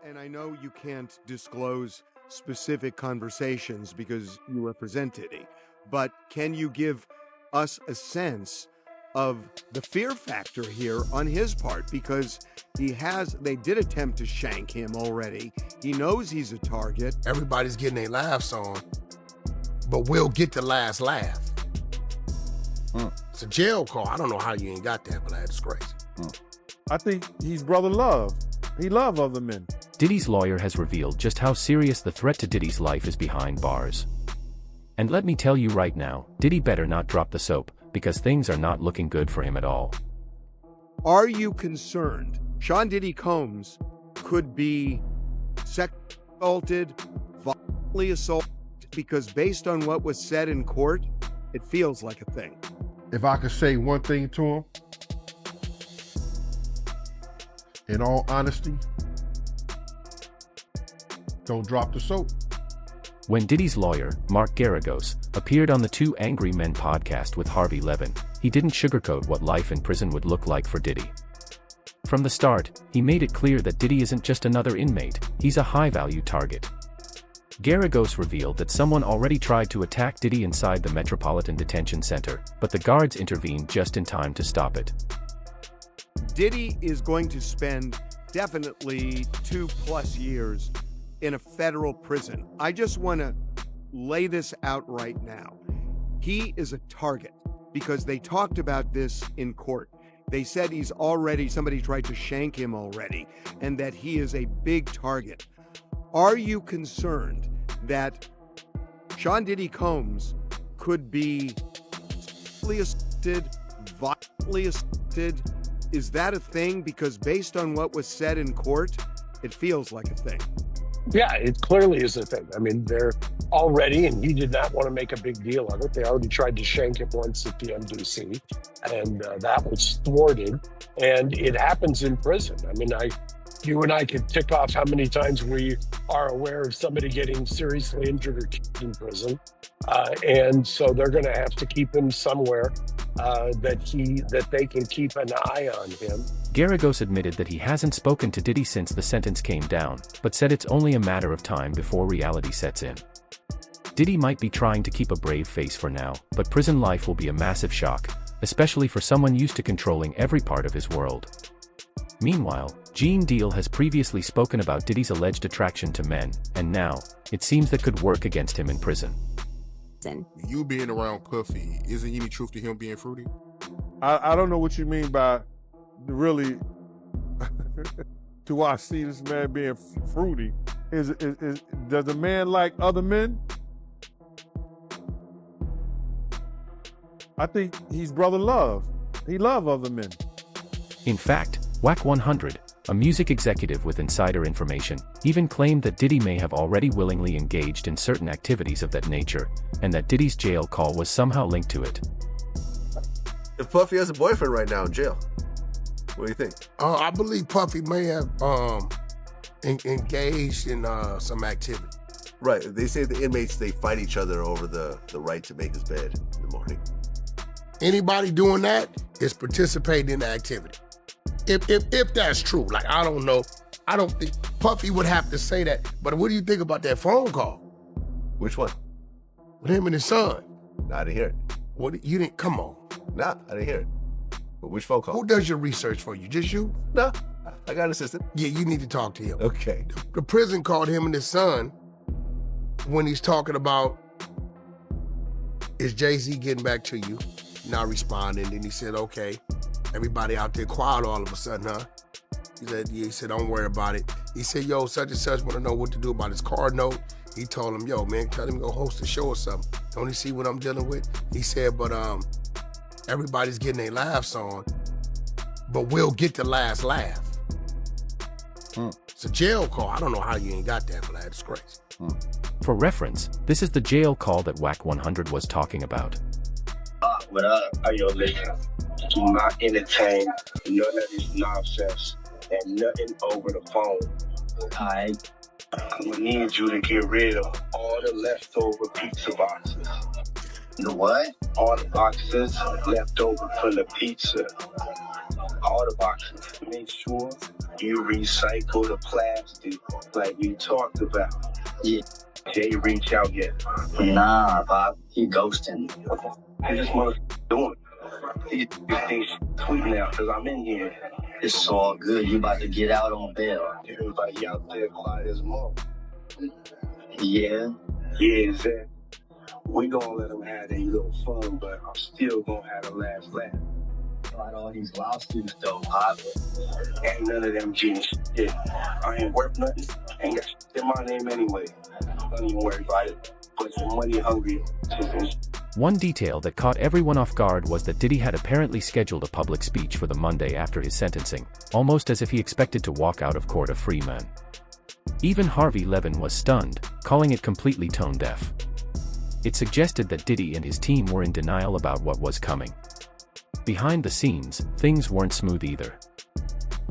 And I know you can't disclose specific conversations because you represent Diddy, but can you give us a sense of the fear factor here on his part? Because they did attempt to shank him already. He knows he's a target. Everybody's getting their laughs on, but we'll get the last laugh. It's a jail call. I don't know how you ain't got that, but that's crazy. I think he's brother love. He love other men. Diddy's lawyer has revealed just how serious the threat to Diddy's life is behind bars. And let me tell you right now, Diddy better not drop the soap, because things are not looking good for him at all. Are you concerned Sean Diddy Combs could be sexually assaulted, violently assaulted? Because based on what was said in court, it feels like a thing. If I could say one thing to him, in all honesty, don't drop the soap. When Diddy's lawyer, Mark Garagos, appeared on the Two Angry Men podcast with Harvey Levin, he didn't sugarcoat what life in prison would look like for Diddy. From the start, he made it clear that Diddy isn't just another inmate, he's a high-value target. Garagos revealed that someone already tried to attack Diddy inside the Metropolitan Detention Center, but the guards intervened just in time to stop it. Diddy is going to spend definitely 2+ years in a federal prison. I just want to lay this out right now. He is a target because they talked about this in court. They said somebody tried to shank him already, and that he is a big target. Are you concerned that Sean Diddy Combs could be assaulted, violently assaulted? Is that a thing? Because based on what was said in court, it feels like a thing. Yeah, it clearly is a thing. I mean, they're already, and he did not want to make a big deal of it. They already tried to shank him once at the MDC, and that was thwarted. And it happens in prison. I mean, you and I could tick off how many times we are aware of somebody getting seriously injured or killed in prison. And so they're going to have to keep him somewhere that they can keep an eye on him. Garagos admitted that he hasn't spoken to Diddy since the sentence came down, but said it's only a matter of time before reality sets in. Diddy might be trying to keep a brave face for now, but prison life will be a massive shock, especially for someone used to controlling every part of his world. Meanwhile, Gene Deal has previously spoken about Diddy's alleged attraction to men, and now, it seems that could work against him in prison. You being around Puffy, isn't any truth to him being fruity? I don't know what you mean by really, do I see this man being fruity? Does a man like other men? I think he's brother love. He love other men. In fact, Wack 100, a music executive with insider information, even claimed that Diddy may have already willingly engaged in certain activities of that nature, and that Diddy's jail call was somehow linked to it. If Puffy has a boyfriend right now in jail, what do you think? I believe Puffy may have engaged in some activity. Right. They say the inmates, they fight each other over the right to make his bed in the morning. Anybody doing that is participating in the activity. If that's true, like, I don't know. I don't think Puffy would have to say that. But what do you think about that phone call? Which one? With him and his son. Nah, I didn't hear it. What, you didn't, come on. Nah, I didn't hear it. But which phone call? Who does your research for you? Just you? Nah, I got an assistant. Yeah, you need to talk to him. Okay. The prison called him and his son when he's talking about, is Jay-Z getting back to you? Not responding. Then he said, okay. Everybody out there quiet all of a sudden, huh? He said, yeah, he said, don't worry about it. He said, yo, such and such want to know what to do about his car note. He told him, yo, man, tell him to go host a show or something. Don't you see what I'm dealing with? He said, but everybody's getting their laughs on, but we'll get the last laugh. It's a jail call. I don't know how you ain't got that, but that's crazy. For reference, this is the jail call that Wack 100 was talking about. What up? How you living? Do not entertain none of this nonsense and nothing over the phone. Alright? I'm gonna need you to get rid of all the leftover pizza boxes. The what? All the boxes left over from the pizza. All the boxes. Make sure You recycle the plastic like you talked about. Yeah. Jay reach out yet? Nah, Bob. He ghosting. He just mother doing. He thinks tweet now because I'm in here. It's all good. You about to get out on bail. Everybody out there quiet as mom. Yeah. Yeah, Zach. We gonna let them have their little fun, but I'm still gonna have the last laugh. Like all these lawsuits though, Pop. Ain't none of them getting shit. I ain't worth nothing. Ain't got shit in my name anyway. Don't even worry about it. But some money hungry. One detail that caught everyone off guard was that Diddy had apparently scheduled a public speech for the Monday after his sentencing, almost as if he expected to walk out of court a free man. Even Harvey Levin was stunned, calling it completely tone-deaf. It suggested that Diddy and his team were in denial about what was coming. Behind the scenes, things weren't smooth either.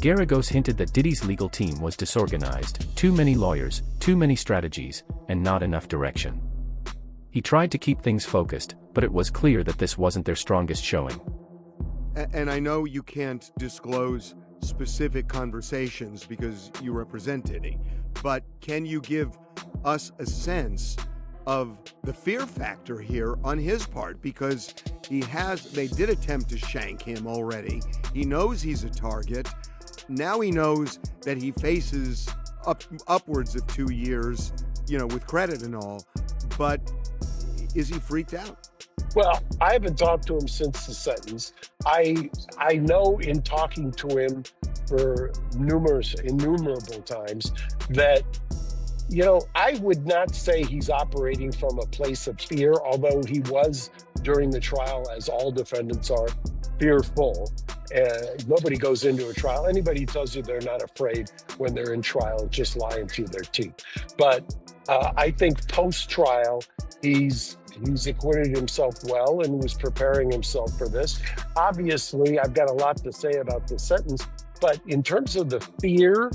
Garagos hinted that Diddy's legal team was disorganized, too many lawyers, too many strategies, and not enough direction. He tried to keep things focused, but it was clear that this wasn't their strongest showing. And I know you can't disclose specific conversations because you represent Diddy, but can you give us a sense of the fear factor here on his part? Because they did attempt to shank him already. He knows he's a target. Now he knows that he faces upwards of 2 years, with credit and all. But is he freaked out? Well, I haven't talked to him since the sentence. I know in talking to him for innumerable times that, I would not say he's operating from a place of fear, although he was during the trial, as all defendants are, fearful. Nobody goes into a trial. Anybody who tells you they're not afraid when they're in trial is just lying through their teeth. But I think post-trial, he's acquitted himself well and was preparing himself for this. Obviously, I've got a lot to say about the sentence, but in terms of the fear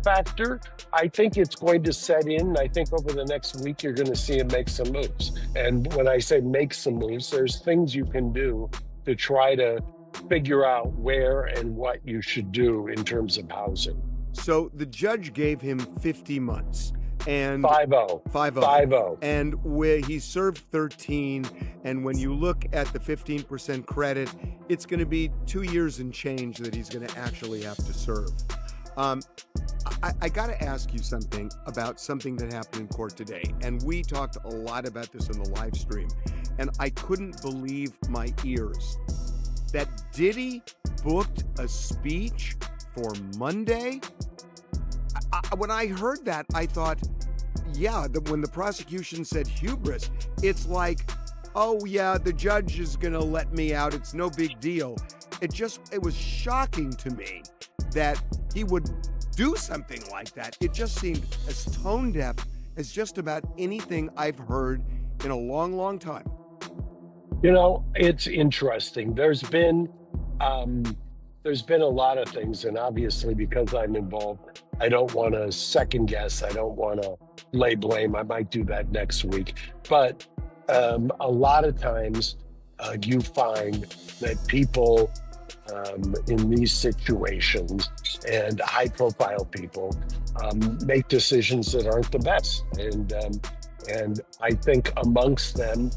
factor, I think it's going to set in. I think over the next week, you're going to see him make some moves. And when I say make some moves, there's things you can do to try to figure out where and what you should do in terms of housing. So the judge gave him 50 months. And 5-0. And where he served 13, and when you look at the 15% credit, it's going to be 2 years and change that he's going to actually have to serve. I got to ask you something about something that happened in court today, and we talked a lot about this in the live stream, and I couldn't believe my ears that Diddy booked a speech for Monday. When I heard that, I thought, when the prosecution said hubris, it's like, oh yeah, the judge is going to let me out. It's no big deal. It was shocking to me that he would do something like that. It just seemed as tone deaf as just about anything I've heard in a long, long time. It's interesting. There's been a lot of things, and obviously because I'm involved, I don't want to second guess. I don't want to lay blame. I might do that next week. But a lot of times you find that people in these situations, and high-profile people, make decisions that aren't the best. And I think amongst them,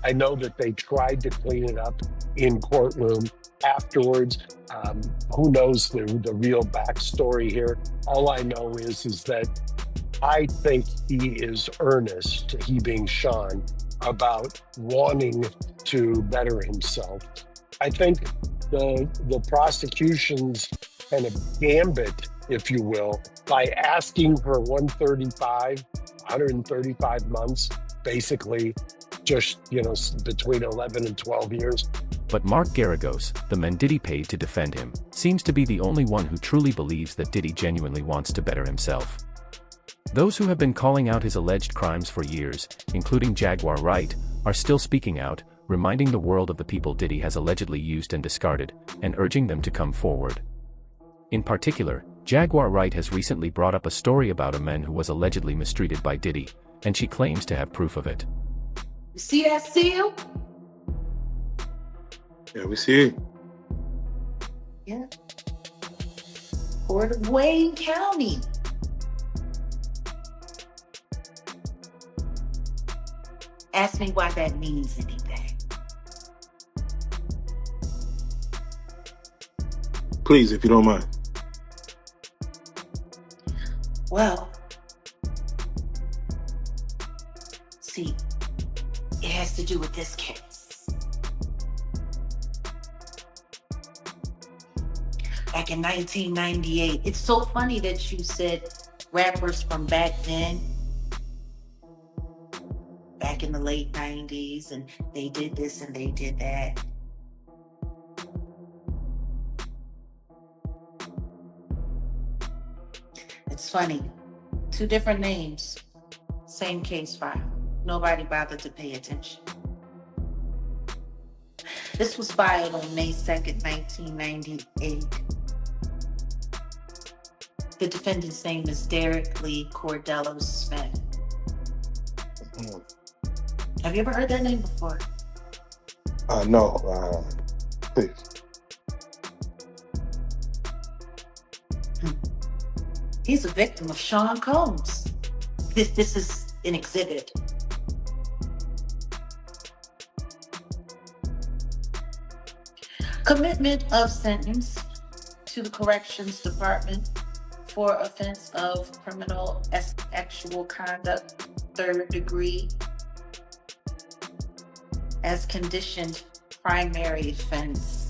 I know that they tried to clean it up in courtroom afterwards. Who knows the real backstory here? All I know is that I think he is earnest, he being Sean, about wanting to better himself. I think the prosecution's kind of gambit, if you will, by asking for 135 months, basically just, between 11 and 12 years. But Mark Garagos, the man Diddy paid to defend him, seems to be the only one who truly believes that Diddy genuinely wants to better himself. Those who have been calling out his alleged crimes for years, including Jaguar Wright, are still speaking out, reminding the world of the people Diddy has allegedly used and discarded, and urging them to come forward. In particular, Jaguar Wright has recently brought up a story about a man who was allegedly mistreated by Diddy, and she claims to have proof of it. You see that seal? Yeah, we see it. Yeah. Court of Wayne County. Ask me why that means anything. Please, if you don't mind. Well, see, it has to do with this case. Back in 1998, it's so funny that you said rappers from back then, back in the late 90s, and they did this and they did that. It's funny. Two different names, same case file. Nobody bothered to pay attention. This was filed on May 2nd, 1998. The defendant's name is Derek Lee Cordello Smith. Have you ever heard that name before? No, please. He's a victim of Sean Combs. This is an exhibit. Commitment of sentence to the Corrections Department for offense of criminal sexual conduct, 3rd degree, as conditioned primary offense.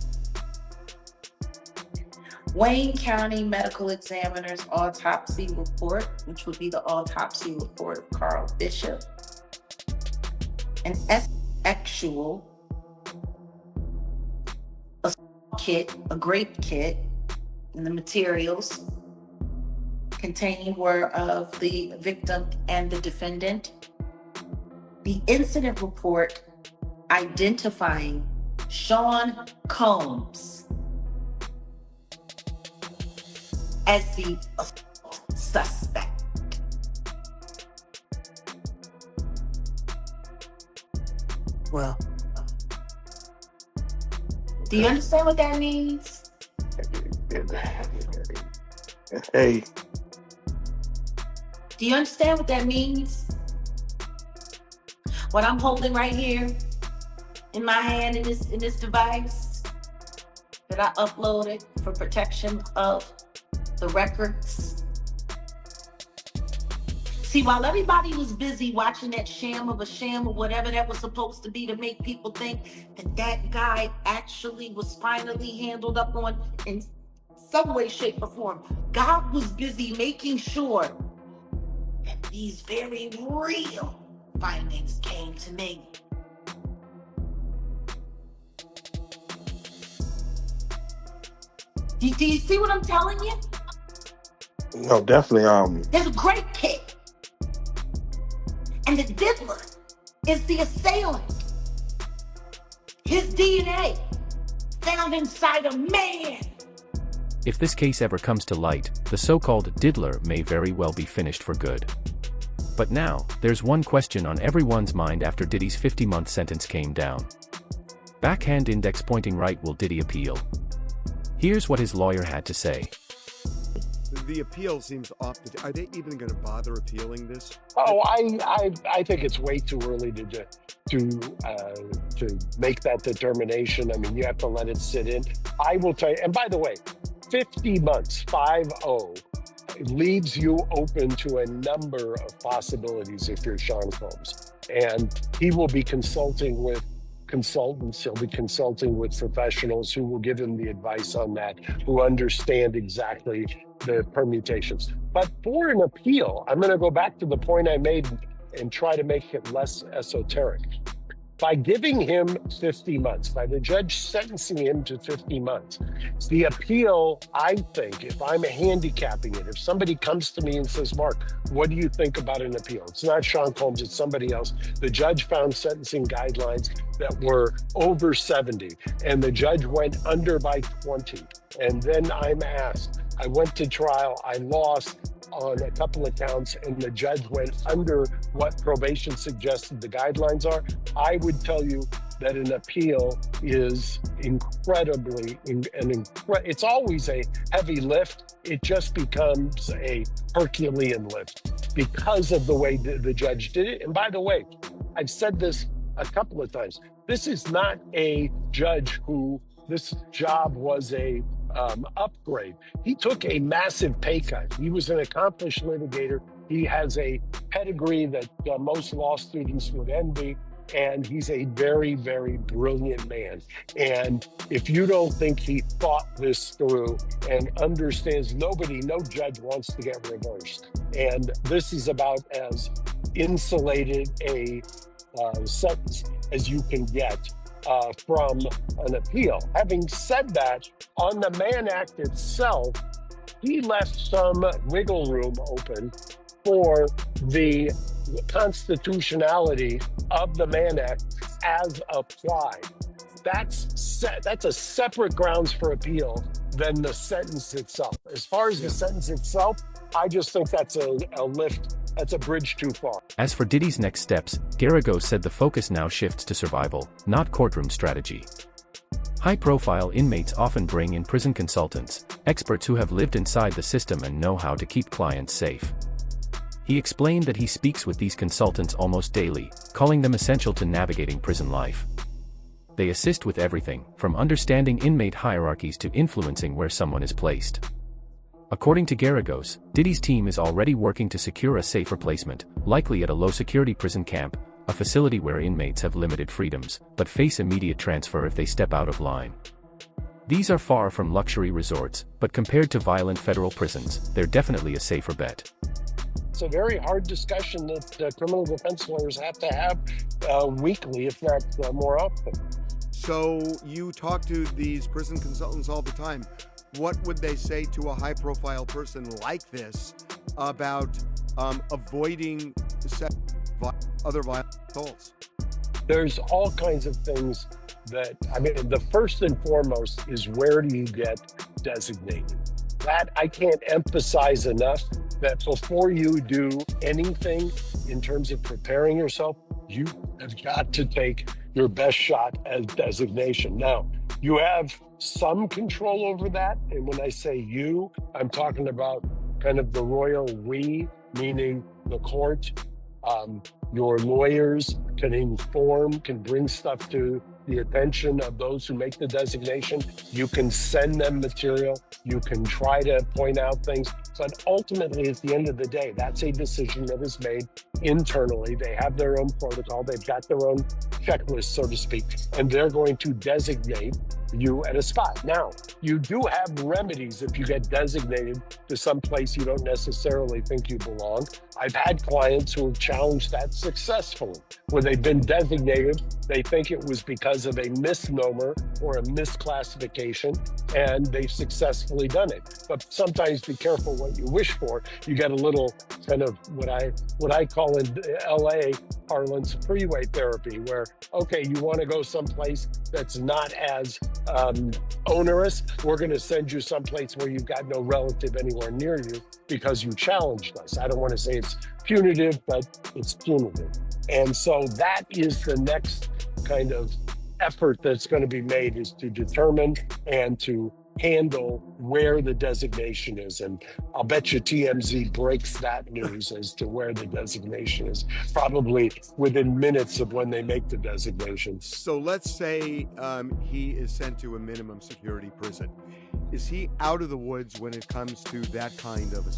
Wayne County Medical Examiner's autopsy report, which would be the autopsy report of Carl Bishop, an actual kit, a grape kit, and the materials contained were of the victim and the defendant. The incident report identifying Sean Combs as the suspect. Well, do you understand what that means? Hey, Do you understand what that means? What I'm holding right here in my hand in this device that I uploaded for protection of the records. See, while everybody was busy watching that sham of a sham or whatever that was supposed to be to make people think that that guy actually was finally handled up on in some way, shape, or form, God was busy making sure that these very real findings came to me. Do you see what I'm telling you? no, definitely. There's a great kid. And the diddler is the assailant. His DNA found inside a man. If this case ever comes to light, the so-called diddler may very well be finished for good. But now, there's one question on everyone's mind after Diddy's 50-month sentence came down. Backhand index pointing right, will Diddy appeal? Here's what his lawyer had to say. The appeal seems off the. Are they even going to bother appealing this? Oh, I think it's way too early to make that determination. I mean, you have to let it sit in. I will tell you, and by the way, 50 months, 50, leaves you open to a number of possibilities if you're Sean Combs. And he will be consulting with consultants, he'll be consulting with professionals who will give him the advice on that, who understand exactly the permutations. But for an appeal, I'm going to go back to the point I made and try to make it less esoteric. By giving him 50 months, by the judge sentencing him to 50 months, the appeal, I think, if I'm handicapping it, if somebody comes to me and says, Mark, what do you think about an appeal? It's not Sean Combs, it's somebody else. The judge found sentencing guidelines that were over 70, and the judge went under by 20. And then I'm asked, I went to trial, I lost on a couple of counts, and the judge went under what probation suggested the guidelines are. I would tell you that an appeal is incredibly, it's always a heavy lift. It just becomes a Herculean lift because of the way the judge did it. And by the way, I've said this a couple of times. This is not a judge who this job was a upgrade. He took a massive pay cut. He was an accomplished litigator. He has a pedigree that most law students would envy. And he's a very, very brilliant man. And if you don't think he thought this through and understands, no judge wants to get reversed. And this is about as insulated a sentence as you can get from an appeal. Having said that, on the Mann Act itself, he left some wiggle room open for the constitutionality of the Mann Act as applied. That's a separate grounds for appeal than the sentence itself. As far as the sentence itself, I just think that's a lift. That's a bridge too far. As for Diddy's next steps, Garagos said the focus now shifts to survival, not courtroom strategy. High-profile inmates often bring in prison consultants, experts who have lived inside the system and know how to keep clients safe. He explained that he speaks with these consultants almost daily, calling them essential to navigating prison life. They assist with everything, from understanding inmate hierarchies to influencing where someone is placed. According to Garagos, Diddy's team is already working to secure a safe replacement, likely at a low-security prison camp, a facility where inmates have limited freedoms, but face immediate transfer if they step out of line. These are far from luxury resorts, but compared to violent federal prisons, they're definitely a safer bet. It's a very hard discussion that criminal defense lawyers have to have weekly, if not more often. So you talk to these prison consultants all the time. What would they say to a high-profile person like this about avoiding other violent assaults? There's all kinds of things that, the first and foremost is, where do you get designated? That I can't emphasize enough, that before you do anything in terms of preparing yourself, you have got to take your best shot at designation. Now, you have some control over that. And when I say you, I'm talking about kind of the royal we, meaning the court. Your lawyers can inform, can bring stuff to the attention of those who make the designation. You can send them material. You can try to point out things. But ultimately, at the end of the day, that's a decision that is made internally. They have their own protocol. They've got their own checklist, so to speak, and they're going to designate you at a spot. Now, you do have remedies if you get designated to some place you don't necessarily think you belong. I've had clients who have challenged that successfully. When they've been designated, they think it was because of a misnomer or a misclassification, and they've successfully done it. But sometimes be careful what you wish for. You get a little kind of what I call in LA parlance freeway therapy, where, okay, you want to go someplace that's not as onerous. We're going to send you someplace where you've got no relative anywhere near you because you challenged us. I don't want to say it's punitive, but it's punitive. And so that is the next kind of effort that's going to be made, is to determine and to handle where the designation is. And I'll bet you TMZ breaks that news as to where the designation is, probably within minutes of when they make the designation. So let's say he is sent to a minimum security prison. Is he out of the woods when it comes to that kind of a...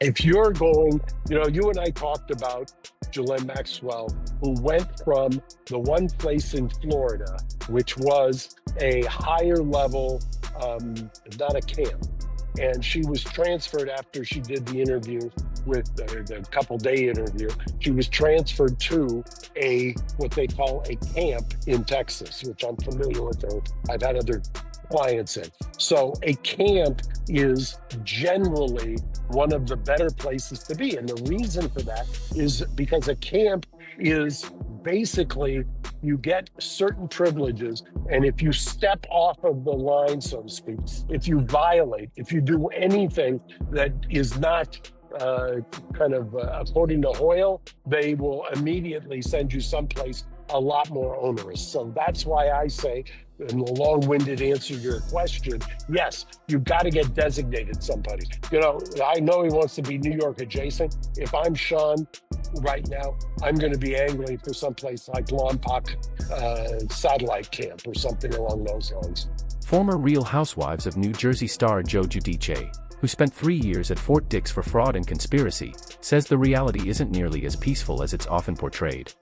If you're going, you and I talked about Ghislaine Maxwell, who went from the one place in Florida, which was a higher level, not a camp. And she was transferred after she did the interview with the couple-day interview. She was transferred to what they call a camp in Texas, which I'm familiar with. I've had other clients in. So a camp is generally one of the better places to be. And the reason for that is because a camp is basically, you get certain privileges. And if you step off of the line, so to speak, if you violate, if you do anything that is not according to Hoyle, they will immediately send you someplace a lot more onerous. So that's why I say, in a long-winded answer to your question, yes, you've got to get designated somebody. You know, I know he wants to be New York adjacent. If I'm Sean right now, I'm going to be angling for someplace like Lompoc Satellite Camp or something along those lines. Former Real Housewives of New Jersey star Joe Giudice, who spent 3 years at Fort Dix for fraud and conspiracy, says the reality isn't nearly as peaceful as it's often portrayed.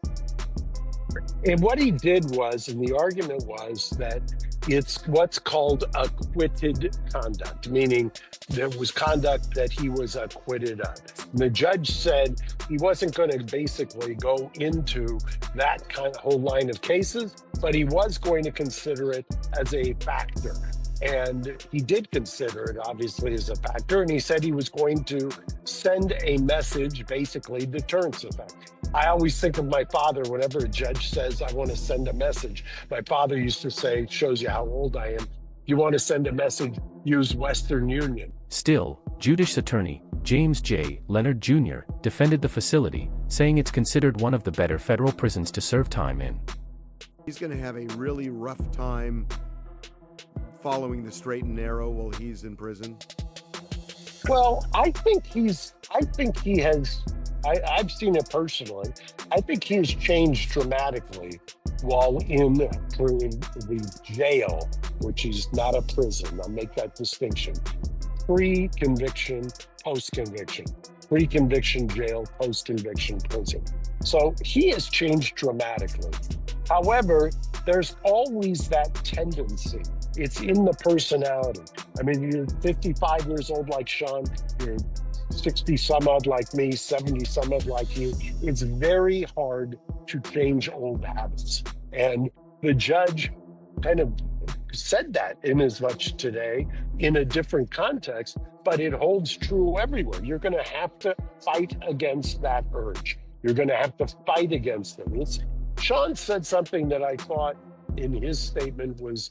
And what he did was, and the argument was, that it's what's called acquitted conduct, meaning there was conduct that he was acquitted of. And the judge said he wasn't going to basically go into that kind of whole line of cases, but he was going to consider it as a factor. And he did consider it, obviously, as a factor. And he said he was going to send a message, basically deterrence effect. I always think of my father whenever a judge says, I want to send a message. My father used to say, shows you how old I am, you want to send a message, use Western Union. Still, Giudice attorney James J. Leonard Jr. defended the facility, saying it's considered one of the better federal prisons to serve time in. He's going to have a really rough time following the straight and narrow while he's in prison. Well, I've seen it personally. I think he has changed dramatically while in the jail, which is not a prison. I'll make that distinction. Pre-conviction, post-conviction. Pre-conviction jail, post-conviction prison. So he has changed dramatically. However, there's always that tendency. It's in the personality. I mean, you're 55 years old like Sean, you're 60 some odd like me, 70 some odd like you. It's very hard to change old habits. And the judge kind of said that in as much today in a different context, but it holds true everywhere. You're going to have to fight against that urge. You're going to have to fight against them. Sean said something that I thought in his statement was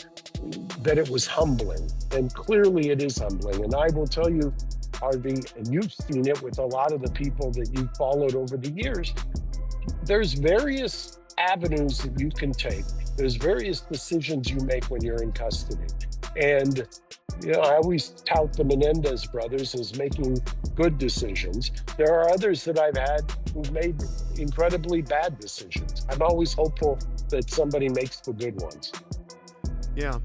that it was humbling. And clearly it is humbling. And I will tell you, Harvey, and you've seen it with a lot of the people that you've followed over the years, there's various avenues that you can take. There's various decisions you make when you're in custody. And, you know, I always tout the Menendez brothers as making good decisions. There are others that I've had who've made incredibly bad decisions. I'm always hopeful that somebody makes the good ones. Yeah.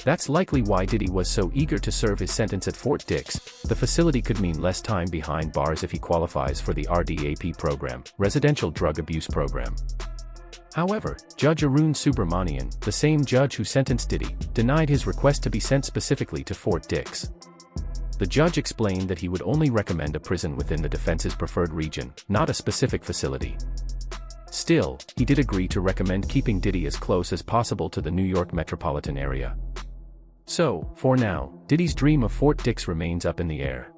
That's likely why Diddy was so eager to serve his sentence at Fort Dix. The facility could mean less time behind bars if he qualifies for the RDAP program, Residential Drug Abuse Program. However, Judge Arun Subramanian, the same judge who sentenced Diddy, denied his request to be sent specifically to Fort Dix. The judge explained that he would only recommend a prison within the defense's preferred region, not a specific facility. Still, he did agree to recommend keeping Diddy as close as possible to the New York metropolitan area. So, for now, Diddy's dream of Fort Dix remains up in the air.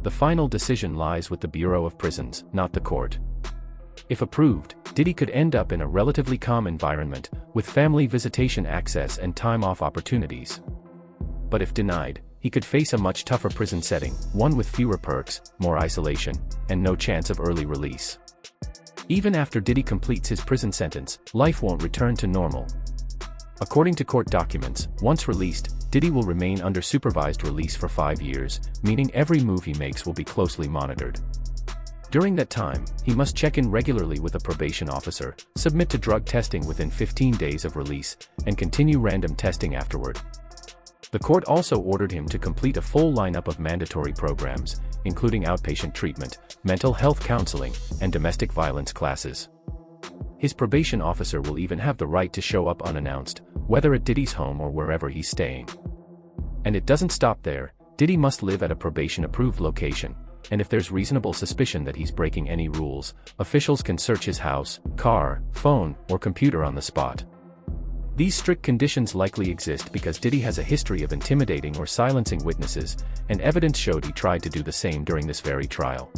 The final decision lies with the Bureau of Prisons, not the court. If approved, Diddy could end up in a relatively calm environment, with family visitation access and time-off opportunities. But if denied, he could face a much tougher prison setting, one with fewer perks, more isolation, and no chance of early release. Even after Diddy completes his prison sentence, life won't return to normal. According to court documents, once released, Diddy will remain under supervised release for 5 years, meaning every move he makes will be closely monitored. During that time, he must check in regularly with a probation officer, submit to drug testing within 15 days of release, and continue random testing afterward. The court also ordered him to complete a full lineup of mandatory programs, including outpatient treatment, mental health counseling, and domestic violence classes. His probation officer will even have the right to show up unannounced, whether at Diddy's home or wherever he's staying. And it doesn't stop there. Diddy must live at a probation-approved location, and if there's reasonable suspicion that he's breaking any rules, officials can search his house, car, phone, or computer on the spot. These strict conditions likely exist because Diddy has a history of intimidating or silencing witnesses, and evidence showed he tried to do the same during this very trial.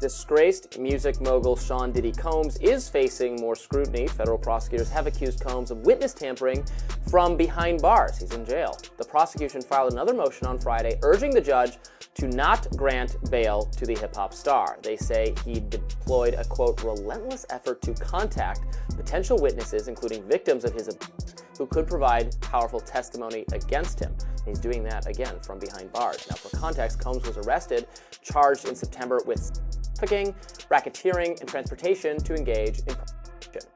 Disgraced music mogul Sean Diddy Combs is facing more scrutiny. Federal prosecutors have accused Combs of witness tampering from behind bars. He's in jail. The prosecution filed another motion on Friday urging the judge to not grant bail to the hip-hop star. They say he deployed a, quote, relentless effort to contact potential witnesses, including victims of his abuse, who could provide powerful testimony against him. He's doing that, again, from behind bars. Now, for context, Combs was arrested, charged in September with trafficking, racketeering, and transportation to engage in prostitution.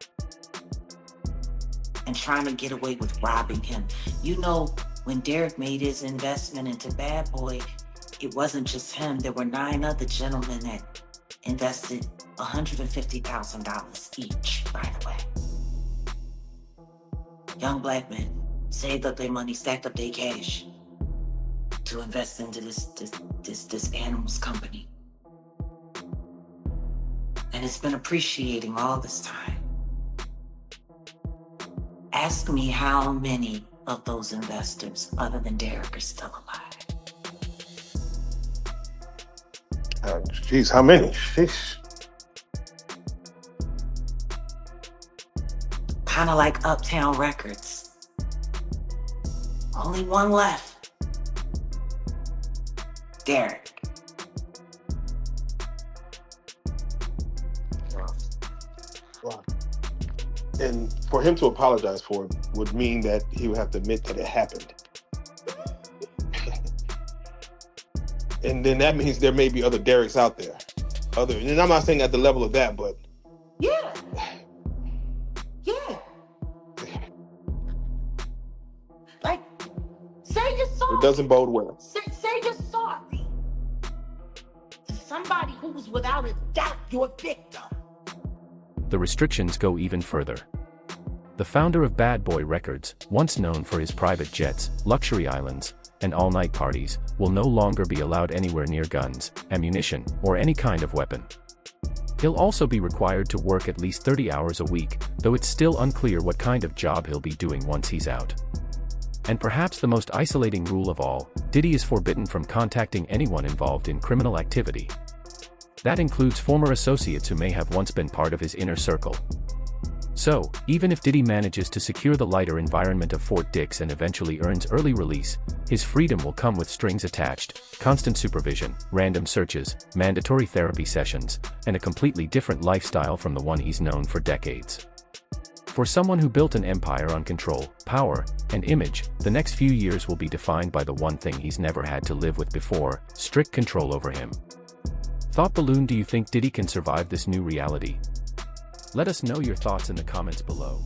And trying to get away with robbing him. You know, when Derek made his investment into Bad Boy, it wasn't just him. There were 9 other gentlemen that invested $150,000 each, by the way. Young black men saved up their money, stacked up their cash to invest into this animals company. And it's been appreciating all this time. Ask me how many of those investors, other than Derek, are still alive. Geez, how many? Sheesh. Kind of like Uptown Records. Only one left. Derek. Wow. And for him to apologize for it would mean that he would have to admit that it happened. And then that means there may be other Dereks out there. And I'm not saying at the level of that, but Yeah. Yeah. Like, say you're sorry. it doesn't bode well. Say you're sorry to somebody who was without a doubt your victim. The restrictions go even further. The founder of Bad Boy Records, once known for his private jets, luxury islands, and all-night parties, will no longer be allowed anywhere near guns, ammunition, or any kind of weapon. He'll also be required to work at least 30 hours a week, though it's still unclear what kind of job he'll be doing once he's out. And perhaps the most isolating rule of all, Diddy is forbidden from contacting anyone involved in criminal activity. That includes former associates who may have once been part of his inner circle. So, even if Diddy manages to secure the lighter environment of Fort Dix and eventually earns early release, his freedom will come with strings attached, constant supervision, random searches, mandatory therapy sessions, and a completely different lifestyle from the one he's known for decades. For someone who built an empire on control, power, and image, the next few years will be defined by the one thing he's never had to live with before: strict control over him. Thought Balloon, do you think Diddy can survive this new reality? Let us know your thoughts in the comments below.